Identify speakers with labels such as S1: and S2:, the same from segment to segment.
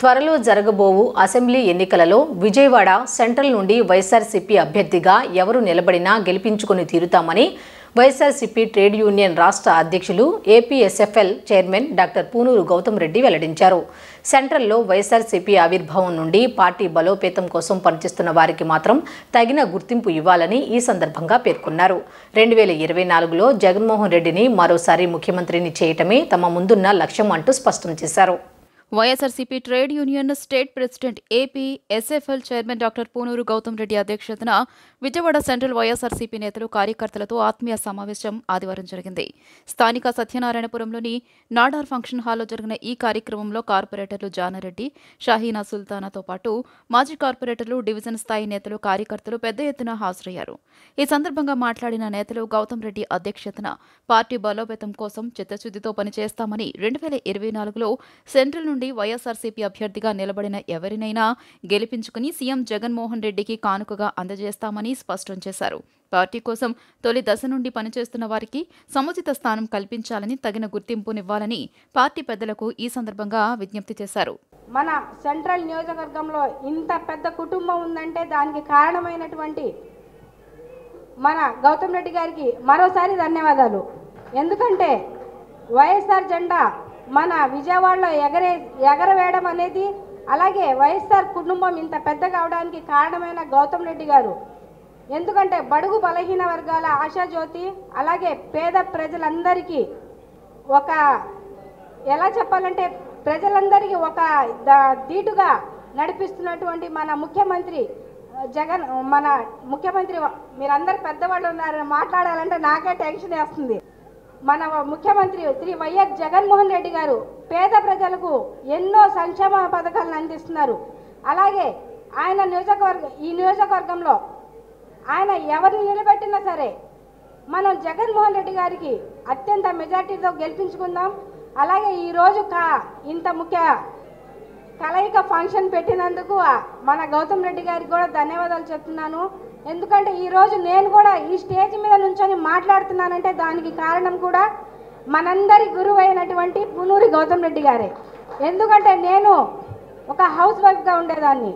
S1: త్వరలో జరగబోవు అసెంబ్లీ ఎన్నికలలో విజయవాడ సెంట్రల్ నుండి వైఎస్ఆర్సీపీ అభ్యర్థిగా ఎవరు నిలబడినా గెలిపించుకుని తీరుతామని వైఎస్ఆర్సీపీ ట్రేడ్ యూనియన్ రాష్ట్ర అధ్యక్షులు ఏపీఎస్ఎఫ్ఎల్ చైర్మన్ డాక్టర్ పూనూరు గౌతమ్ రెడ్డి వెల్లడించారు. సెంట్రల్లో వైఎస్ఆర్సీపీ ఆవిర్భావం నుండి పార్టీ బలోపేతం కోసం పనిచేస్తున్న వారికి మాత్రం తగిన గుర్తింపు ఇవ్వాలని ఈ సందర్భంగా పేర్కొన్నారు. 2024లో జగన్మోహన్ రెడ్డిని మరోసారి ముఖ్యమంత్రిని చేయటమే తమ ముందున్న లక్ష్యం అంటూ స్పష్టం చేశారు.
S2: YSRCP trade union state president APSFL chairman doctor Punuru Gautam Reddy అధ్యక్షతన విజయవాడ సెంట్రల్ వైఎస్ఆర్సీపీ నేతలు కార్యకర్తలతో ఆత్మీయ సమావేశం ఆదివారం జరిగింది. స్థానిక సత్యనారాయణపురంలోని నాడార్ ఫంక్షన్ హాల్లో జరిగిన ఈ కార్యక్రమంలో కార్పొరేటర్లు జానారెడ్డి, షాహీనా సుల్తానాతో పాటు మాజీ కార్పొరేటర్లు, డివిజన్ స్థాయి నేతలు, కార్యకర్తలు పెద్ద ఎత్తున హాజరయ్యారు. ఈ సందర్భంగా మాట్లాడిన నేతలు గౌతమ్ రెడ్డి అధ్యక్షతన పార్టీ బలోపేతం కోసం చిత్తశుద్దితో పనిచేస్తామని 2024లో సెంట్రల్ నుండి వైఎస్ఆర్సీపీ అభ్యర్థిగా నిలబడిన ఎవరినైనా గెలిపించుకుని సీఎం జగన్మోహన్ రెడ్డికి కానుకగా అందజేస్తామని స్పష్టం చేశారు. పార్టీ కోసం తొలి దశ నుండి పనిచేస్తున్న వారికి సముచిత స్థానం కల్పించాలని, తగిన గుర్తింపునివ్వాలని పార్టీ పెద్దలకు ఈ సందర్భంగా విజ్ఞప్తి చేశారు.
S3: మన సెంట్రల్ నియోజకవర్గంలో ఇంత పెద్ద కుటుంబం ఉందంటే దానికి కారణమైనటువంటి మన గౌతమ్ రెడ్డి గారికి మరోసారి ధన్యవాదాలు. ఎందుకంటే వైఎస్ఆర్ జెండా మన విజయవాడలో ఎగరవేయడం అనేది, అలాగే వైఎస్ఆర్ కుటుంబం ఇంత పెద్ద కావడానికి కారణమైన గౌతమ్ రెడ్డి గారు. ఎందుకంటే బడుగు బలహీన వర్గాల ఆశాజ్యోతి, అలాగే పేద ప్రజలందరికీ ఒక ఎలా చెప్పాలంటే ప్రజలందరికీ ఒక ధీటుగా నడిపిస్తున్నటువంటి మన ముఖ్యమంత్రి జగన్, మన ముఖ్యమంత్రి, మీరందరూ పెద్దవాళ్ళు ఉన్నారు, మాట్లాడాలంటే నాకే టెన్షన్ వేస్తుంది. మన ముఖ్యమంత్రి శ్రీ వైఎస్ జగన్మోహన్ రెడ్డి గారు పేద ప్రజలకు ఎన్నో సంక్షేమ పథకాలను అందిస్తున్నారు. అలాగే ఆయన ఈ నియోజకవర్గంలో ఆయన ఎవరిని నిలబెట్టినా సరే మనం జగన్మోహన్ రెడ్డి గారికి అత్యంత మెజార్టీతో గెలిపించుకుందాం. అలాగే ఈరోజు ఇంత ముఖ్య కలయిక ఫంక్షన్ పెట్టినందుకు మన గౌతమ్ రెడ్డి గారికి కూడా ధన్యవాదాలు చెప్తున్నాను. ఎందుకంటే ఈరోజు నేను కూడా ఈ స్టేజ్ మీద నుంచొని మాట్లాడుతున్నానంటే దానికి కారణం కూడా మనందరి గురువు అయినటువంటి పూనూరి గౌతమ్ రెడ్డి గారే. ఎందుకంటే నేను ఒక హౌస్ వైఫ్గా ఉండేదాన్ని.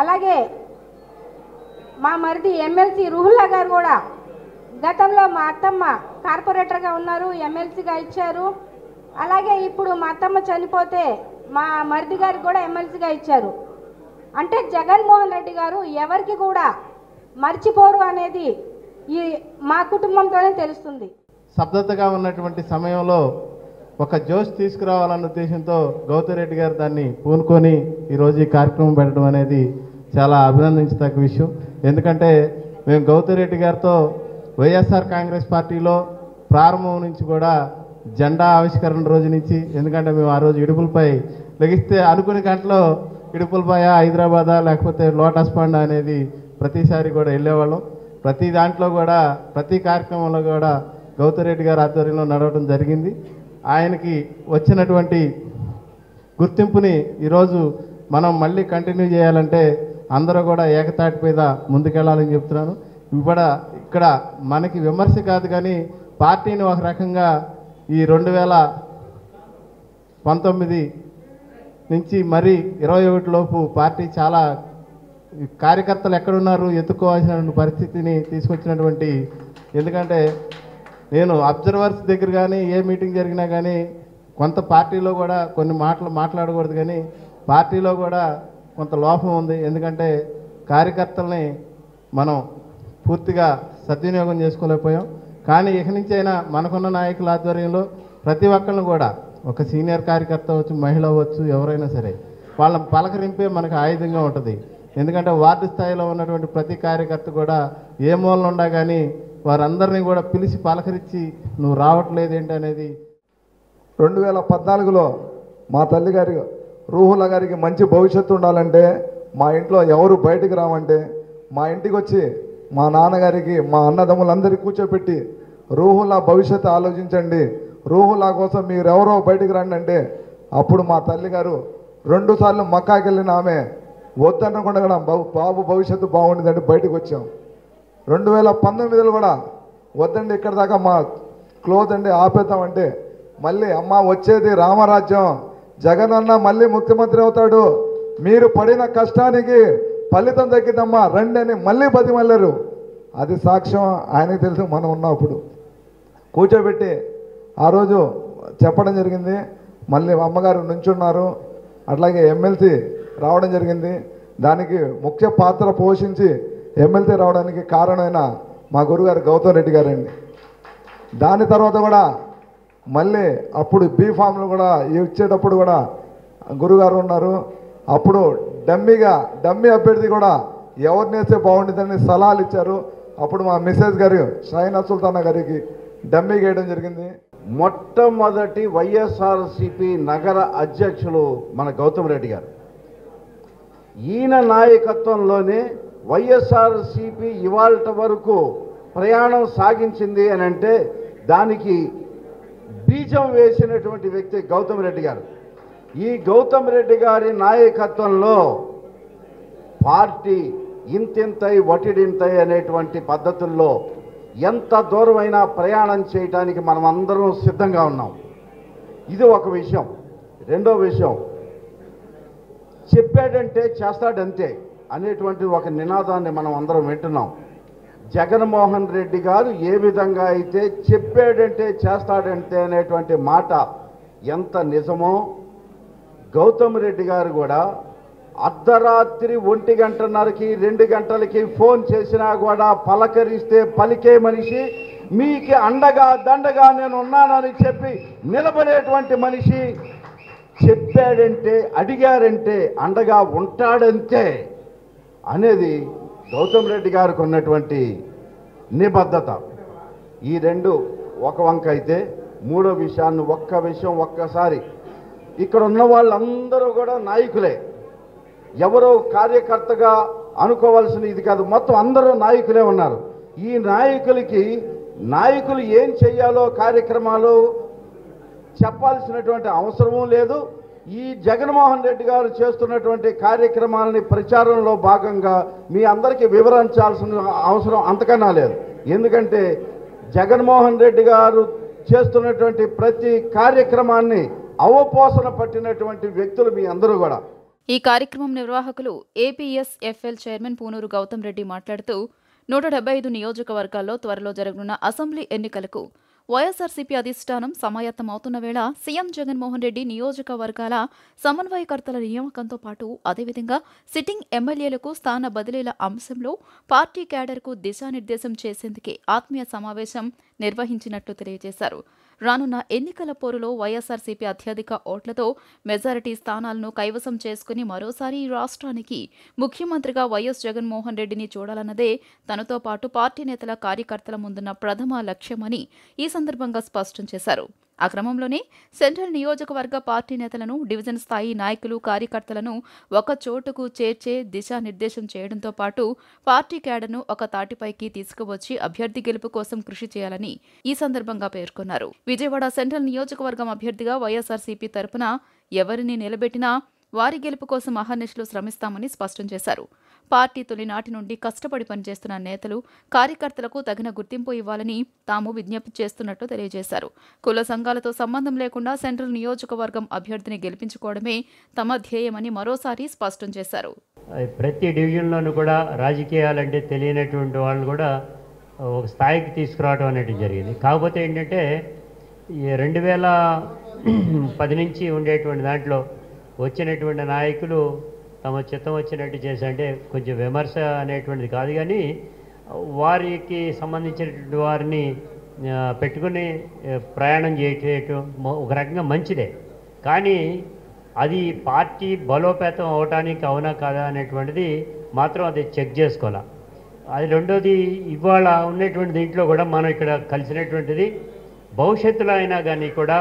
S3: అలాగే మా మరిది ఎమ్మెల్సీ రుహుల్లా గారు కూడా గతంలో మా అత్తమ్మ కార్పొరేటర్గా ఉన్నారు, ఎమ్మెల్సీగా ఇచ్చారు. అలాగే ఇప్పుడు మా అత్తమ్మ చనిపోతే మా మరిది గారికి కూడా ఎమ్మెల్సీగా ఇచ్చారు. అంటే జగన్మోహన్ రెడ్డి గారు ఎవరికి కూడా మర్చిపోరు అనేది ఈ మా కుటుంబంతోనే తెలుస్తుంది.
S4: స్తబ్దతగా ఉన్నటువంటి సమయంలో ఒక జోష్ తీసుకురావాలన్న ఉద్దేశంతో గౌతమ్ రెడ్డి గారు దాన్ని పూనుకొని ఈరోజు ఈ కార్యక్రమం పెట్టడం అనేది చాలా అభినందించదగ్గ విషయం. ఎందుకంటే మేము గౌతమ్ రెడ్డి గారితో వైఎస్ఆర్ కాంగ్రెస్ పార్టీలో ప్రారంభం నుంచి కూడా జెండా ఆవిష్కరణ రోజు నుంచి, ఎందుకంటే మేము ఆ రోజు ఇడుపులపై లెగిస్తే అనుకునే గంటలో ఇడుపులపాయ, హైదరాబాదా, లేకపోతే లోటస్ పాండ్ అనేది ప్రతిసారి కూడా వెళ్ళేవాళ్ళం. ప్రతి దాంట్లో కూడా ప్రతి కార్యక్రమంలో కూడా గౌతమ్ రెడ్డి గారి ఆధ్వర్యంలో నడవడం జరిగింది. ఆయనకి వచ్చినటువంటి గుర్తింపుని ఈరోజు మనం మళ్ళీ కంటిన్యూ చేయాలంటే అందరూ కూడా ఏకతాటి మీద ముందుకెళ్ళాలని చెప్తున్నాను. ఇక్కడ మనకి విమర్శ కాదు కానీ పార్టీని ఒక రకంగా ఈ 2019 నుంచి మరి 21 లోపు పార్టీ చాలా కార్యకర్తలు ఎక్కడున్నారు ఎత్తుకోవాల్సిన పరిస్థితిని తీసుకొచ్చినటువంటి, ఎందుకంటే నేను అబ్జర్వర్స్ దగ్గర కానీ ఏ మీటింగ్ జరిగినా కానీ కొంత పార్టీలో కూడా కొన్ని మాటలు మాట్లాడకూడదు కానీ పార్టీలో కూడా కొంత లోపం ఉంది. ఎందుకంటే కార్యకర్తల్ని మనం పూర్తిగా సద్వినియోగం చేసుకోలేకపోయాం. కానీ ఇక నుంచి అయినా మనకున్న నాయకుల ఆధ్వర్యంలో ప్రతి ఒక్కరిని కూడా, ఒక సీనియర్ కార్యకర్త అవ్వచ్చు, మహిళ అవ్వచ్చు, ఎవరైనా సరే వాళ్ళ పలకరింపే మనకు ఆయుధంగా ఉంటుంది. ఎందుకంటే వార్డు స్థాయిలో ఉన్నటువంటి ప్రతి కార్యకర్త కూడా ఏ మూలన ఉండా కానీ వారందరినీ కూడా పిలిచి పలకరించి నువ్వు రావట్లేదు ఏంటి అనేది.
S5: 2014లో మా తల్లిగారి రూహుల్లా గారికి మంచి భవిష్యత్తు ఉండాలంటే మా ఇంట్లో ఎవరు బయటికి రావంటే మా ఇంటికి వచ్చి మా నాన్నగారికి, మా అన్నదమ్ములందరికీ కూర్చోబెట్టి రూహుల్లా భవిష్యత్తు ఆలోచించండి, రూహుల్లా కోసం మీరెవరో బయటికి రండి అంటే అప్పుడు మా తల్లిగారు 2 సార్లు మక్కాకి వెళ్ళిన ఆమె వద్దనకుండా కూడా బాబు భవిష్యత్తు బాగుంటుందంటే బయటకు వచ్చాం. 2019లో కూడా వద్దండి ఇక్కడ దాకా మా క్లోజ్ అండి ఆపేద్దామంటే మళ్ళీ అమ్మ వచ్చేది రామరాజ్యం, జగన్ అన్న మళ్ళీ ముఖ్యమంత్రి అవుతాడు, మీరు పడిన కష్టానికి ఫలితం దక్కిందమ్మా రండి అని మళ్ళీ బతిమల్లారు. అది సాక్ష్యం ఆయనకు తెలుసు. మనం ఉన్నప్పుడు కూర్చోబెట్టి ఆ రోజు చెప్పడం జరిగింది. మళ్ళీ అమ్మగారు నుంచున్నారు, అట్లాగే ఎమ్మెల్సీ రావడం జరిగింది. దానికి ముఖ్య పాత్ర పోషించి ఎమ్మెల్సీ రావడానికి కారణమైన మా గురుగారు గౌతమ్ రెడ్డి గారండి. దాని తర్వాత కూడా మళ్ళీ అప్పుడు బీఫామ్లు కూడా ఇచ్చేటప్పుడు కూడా గురుగారు ఉన్నారు. అప్పుడు డమ్మీ అభ్యర్థి కూడా ఎవరిని వేస్తే బాగుంటుందని సలహాలు ఇచ్చారు. అప్పుడు మా మిస్సెస్ గారు షైనా సుల్తానా గారికి డమ్మీ వేయడం జరిగింది.
S6: మొట్టమొదటి వైఎస్ఆర్సిపి నగర అధ్యక్షులు మన గౌతమ్ రెడ్డి గారు. ఈయన నాయకత్వంలోనే వైఎస్ఆర్సిపి ఇవాళ వరకు ప్రయాణం సాగించింది అని అంటే దానికి బీజం వేసినటువంటి వ్యక్తి గౌతమ్ రెడ్డి గారు. ఈ గౌతమ్ రెడ్డి గారి నాయకత్వంలో పార్టీ ఇంతింతై వటిడింతై అనేటువంటి పద్ధతుల్లో ఎంత దూరమైనా ప్రయాణం చేయడానికి మనం అందరం సిద్ధంగా ఉన్నాం. ఇది ఒక విషయం. రెండో విషయం, చెప్పాడంటే చేస్తాడంతే అనేటువంటి ఒక నినాదాన్ని మనం అందరం వింటున్నాం. జగన్మోహన్ రెడ్డి గారు ఏ విధంగా అయితే చెప్పాడంటే చేస్తాడంటే అనేటువంటి మాట ఎంత నిజమో, గౌతమ్ రెడ్డి గారు కూడా అర్ధరాత్రి 1 గంటన్నరకి 2 గంటలకి ఫోన్ చేసినా కూడా పలకరిస్తే పలికే మనిషి, మీకు అండగా దండగా నేను ఉన్నానని చెప్పి నిలబడేటువంటి మనిషి. చెప్పాడంటే అడిగారంటే అండగా ఉంటాడంతే అనేది గౌతమ్ రెడ్డి గారికి ఉన్నటువంటి నిబద్ధత. ఈ రెండు ఒక వంక అయితే, మూడో విషయాన్ని ఒక్కసారి ఇక్కడ ఉన్న వాళ్ళందరూ కూడా నాయకులే, ఎవరో కార్యకర్తగా అనుకోవాల్సిన ఇది కాదు, మొత్తం అందరూ నాయకులే ఉన్నారు. ఈ నాయకులు ఏం చెయ్యాలో కార్యక్రమాలు చెప్పాల్సినటువంటి అవసరమూ లేదు. ఈ జగన్మోహన్ రెడ్డి గారు చేస్తున్నటువంటి కార్యక్రమాలని ప్రచారంలో భాగంగా మీ అందరికీ వివరించాల్సిన అవసరం అంతకన్నా లేదు. ఎందుకంటే జగన్మోహన్ రెడ్డి గారు చేస్తున్నటువంటి ప్రతి కార్యక్రమాన్ని అవపోసన పట్టినటువంటి వ్యక్తులు మీ అందరూ కూడా.
S2: ఈ కార్యక్రమం నిర్వాహకులు ఏపీఎస్ఎఫ్ఎల్ చైర్మన్ పూనూరు గౌతమ్ రెడ్డి మాట్లాడుతూ 175 నియోజకవర్గాల్లో త్వరలో జరగనున్న అసెంబ్లీ ఎన్నికలకు వైఎస్ఆర్సీపీ అధిష్టానం సమాయత్తమవుతున్న వేళ సీఎం జగన్మోహన్ రెడ్డి నియోజకవర్గాల సమన్వయకర్తల నియామకంతో పాటు అదేవిధంగా సిట్టింగ్ ఎమ్మెల్యేలకు స్థాన బదిలీల అంశంలో పార్టీ క్యాడర్కు దిశానిర్దేశం చేసేందుకే ఆత్మీయ సమావేశం నిర్వహించినట్లు తెలియజేశారు. రానున్న ఎన్నికల పోరులో వైఎస్ఆర్సీపీ అత్యధిక ఓట్లతో మెజారిటీ స్థానాలను కైవసం చేసుకుని మరోసారి ఈ రాష్ట్రానికి ముఖ్యమంత్రిగా వైఎస్ జగన్మోహన్ రెడ్డిని చూడాలన్నదే తనతో పాటు పార్టీ నేతల కార్యకర్తల ముందున్న ప్రథమ లక్ష్యమని ఈ సందర్భంగా స్పష్టం చేశారు. ఆ క్రమంలోనే సెంట్రల్ నియోజకవర్గ పార్టీ నేతలను, డివిజన్ స్థాయి నాయకులు, కార్యకర్తలను ఒక చోటుకు చేర్చే దిశానిర్దేశం చేయడంతో పాటు పార్టీ క్యాడర్ను ఒక తాటిపైకి తీసుకువచ్చి అభ్యర్థి గెలుపు కోసం కృషి చేయాలని ఈ సందర్భంగా పేర్కొన్నారు. విజయవాడ సెంట్రల్ నియోజకవర్గం అభ్యర్థిగా వైఎస్ఆర్సీపీ తరపున ఎవరిని నిలబెట్టినా వారి గెలుపు కోసం అహర్నిశలు శ్రమిస్తామని స్పష్టం చేశారు. పార్టీ తొలినాటి నుండి కష్టపడి పనిచేస్తున్న నేతలు, కార్యకర్తలకు తగిన గుర్తింపు ఇవ్వాలని తాము విజ్ఞప్తి చేస్తున్నట్లు తెలియజేశారు. కుల సంఘాలతో సంబంధం లేకుండా సెంట్రల్ నియోజకవర్గం అభ్యర్థిని గెలిపించుకోవడమే తమ ధ్యేయమని మరోసారి స్పష్టం చేశారు.
S7: ప్రతి డివిజన్లోనూ కూడా రాజకీయాలంటే తెలియనటువంటి వాళ్ళు కూడా ఒక స్థాయికి తీసుకురావడం అనేది జరిగింది. కాకపోతే ఏంటంటే 2010 నుంచి ఉండేటువంటి దాంట్లో వచ్చినటువంటి నాయకులు తమ చిత్తం వచ్చినట్టు చేసంటే కొంచెం విమర్శ అనేటువంటిది కాదు, కానీ వారికి సంబంధించినటువంటి వారిని పెట్టుకుని ప్రయాణం చేయటం ఒక రకంగా మంచిదే. కానీ అది పార్టీ బలోపేతం అవడానికి అవునా కాదా అనేటువంటిది మాత్రం అది చెక్ చేసుకోవాలి. అది రెండోది, ఇవాళ ఉన్నటువంటి దీంట్లో కూడా మనం ఇక్కడ కలిసినటువంటిది భవిష్యత్తులో అయినా కానీ కూడా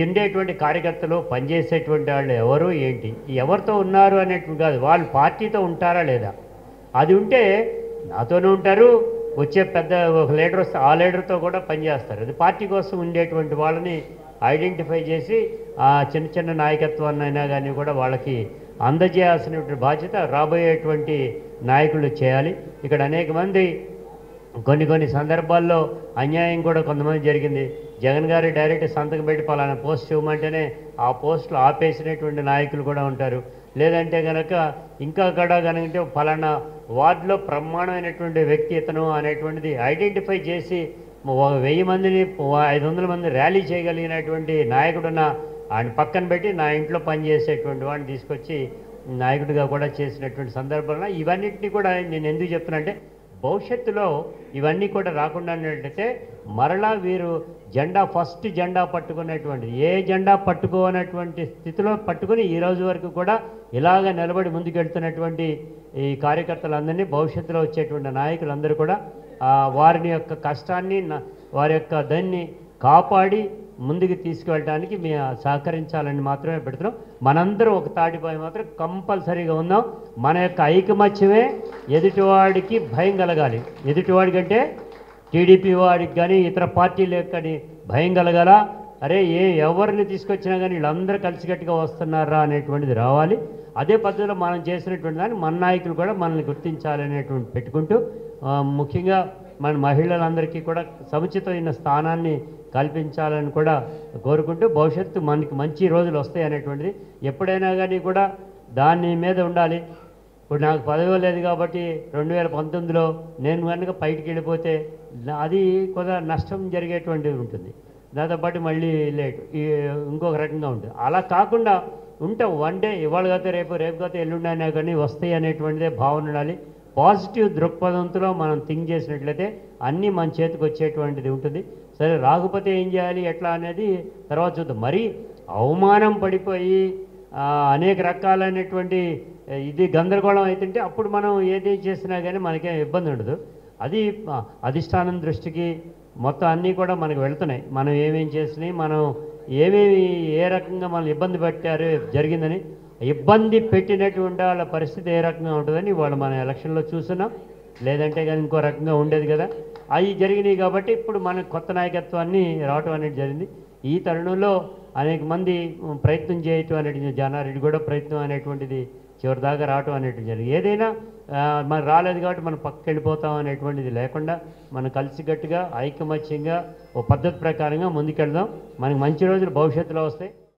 S7: ఉండేటువంటి కార్యకర్తలు పనిచేసేటువంటి వాళ్ళు ఎవరు ఏంటి, ఎవరితో ఉన్నారు అనేటువంటి కాదు, వాళ్ళు పార్టీతో ఉంటారా లేదా. అది ఉంటే నాతోనే ఉంటారు, వచ్చే పెద్ద ఒక లీడర్ వస్తే ఆ లీడర్తో కూడా పనిచేస్తారు. అది పార్టీ కోసం ఉండేటువంటి వాళ్ళని ఐడెంటిఫై చేసి ఆ చిన్న చిన్న నాయకత్వాన్ని అయినా కానీ కూడా వాళ్ళకి అందజేయాల్సినటువంటి బాధ్యత రాబోయేటువంటి నాయకులు చేయాలి. ఇక్కడ అనేక మంది కొన్ని సందర్భాల్లో అన్యాయం కూడా కొంతమంది జరిగింది. జగన్ గారు డైరెక్ట్ సంతకం పెట్టి పలానా పోస్ట్ ఇవ్వమంటేనే ఆ పోస్టులు ఆపేసినటువంటి నాయకులు కూడా ఉంటారు. లేదంటే కనుక ఇంకా కూడా కనుక ఫలానా వార్డులో బ్రహ్మాండమైనటువంటి వ్యక్తి ఇతను అనేటువంటిది ఐడెంటిఫై చేసి 1000 మందిని 500 మంది ర్యాలీ చేయగలిగినటువంటి నాయకుడున్న ఆయన పక్కన పెట్టి నా ఇంట్లో పనిచేసేటువంటి వాడిని తీసుకొచ్చి నాయకుడిగా కూడా చేసినటువంటి సందర్భంలో ఇవన్నింటినీ కూడా నేను ఎందుకు చెప్తున్నా అంటే భవిష్యత్తులో ఇవన్నీ కూడా రాకుండా ఉన్నట్లయితే మరలా వీరు ఫస్ట్ జెండా పట్టుకున్నటువంటి ఏ జెండా పట్టుకోనటువంటి స్థితిలో పట్టుకుని ఈ రోజు వరకు కూడా ఇలాగ నిలబడి ముందుకెళ్తున్నటువంటి ఈ కార్యకర్తలందరినీ భవిష్యత్తులో వచ్చేటువంటి నాయకులందరూ కూడా వారిని యొక్క కష్టాన్ని వారి యొక్క దాన్ని కాపాడి ముందుకు తీసుకువెళ్ళడానికి మేము సహకరించాలని మాత్రమే పెడుతున్నాం. మనందరూ ఒక తాటిపై మాత్రం కంపల్సరీగా ఉందాం. మన యొక్క ఐకమత్యమే ఎదుటివాడికి భయం కలగాలి. ఎదుటివాడికంటే టీడీపీ వాడికి కానీ ఇతర పార్టీలకు కానీ భయం కలగాల. అరే ఎవరిని తీసుకొచ్చినా కానీ వీళ్ళందరూ కలిసికట్టుగా వస్తున్నారా అనేటువంటిది రావాలి. అదే పద్ధతిలో మనం చేసినటువంటి దాన్ని మన నాయకులు కూడా మనల్ని గుర్తించాలనేటువంటి పెట్టుకుంటూ ముఖ్యంగా మన మహిళలందరికీ కూడా సముచితమైన స్థానాన్ని కల్పించాలని కూడా కోరుకుంటూ భవిష్యత్తు మనకి మంచి రోజులు వస్తాయి అనేటువంటిది ఎప్పుడైనా కానీ కూడా దాని మీద ఉండాలి. ఇప్పుడు నాకు పదవి లేదు కాబట్టి 2019లో నేను కనుక బయటికి వెళ్ళిపోతే అది కొంత నష్టం జరిగేటువంటిది ఉంటుంది. దాంతోపాటు మళ్ళీ లేట్ ఇంకొక రకంగా ఉంటుంది. అలా కాకుండా ఉంటాం వన్ డే ఇవాళ కాతే రేపు కాతే ఎల్లుండి అయినా కానీ వస్తాయి అనేటువంటిదే భావన ఉండాలి. పాజిటివ్ దృక్పథంతో మనం థింక్ చేసినట్లయితే అన్నీ మన చేతికి వచ్చేటువంటిది ఉంటుంది. సరే రాకపోతే ఏం చేయాలి ఎట్లా అనేది తర్వాత చూద్దాం. మరీ అవమానం పడిపోయి అనేక రకాలైనటువంటి ఇది గందరగోళం అవుతుంటే అప్పుడు మనం ఏది చేసినా కానీ మనకేం ఇబ్బంది ఉండదు. అది అధిష్టానం దృష్టికి మొత్తం అన్నీ కూడా మనకు వెళుతున్నాయి. మనం ఏమేం చేసినాయి, మనం ఏ రకంగా మనం ఇబ్బంది పెట్టారు జరిగిందని ఇబ్బంది పెట్టినటువంటి వాళ్ళ పరిస్థితి ఏ రకంగా ఉంటుందని వాళ్ళు మన ఎలక్షన్లో చూస్తున్నాం. లేదంటే కానీ ఇంకో రకంగా ఉండేది కదా. అవి జరిగినాయి కాబట్టి ఇప్పుడు మన కొత్త నాయకత్వాన్ని రావటం అనేది జరిగింది. ఈ తరుణంలో అనేక మంది ప్రయత్నం చేయటం అనేటువంటి జానారెడ్డి కూడా ప్రయత్నం అనేటువంటిది చివరి దాకా రావటం అనేటువంటి జరిగింది. ఏదైనా మనం రాలేదు కాబట్టి మనం పక్కకి వెళ్ళిపోతాం అనేటువంటిది లేకుండా మనం కలిసికట్టుగా ఐకమత్యంగా ఓ పద్ధతి ప్రకారంగా ముందుకెళ్దాం. మనకి మంచి రోజులు భవిష్యత్తులో వస్తాయి.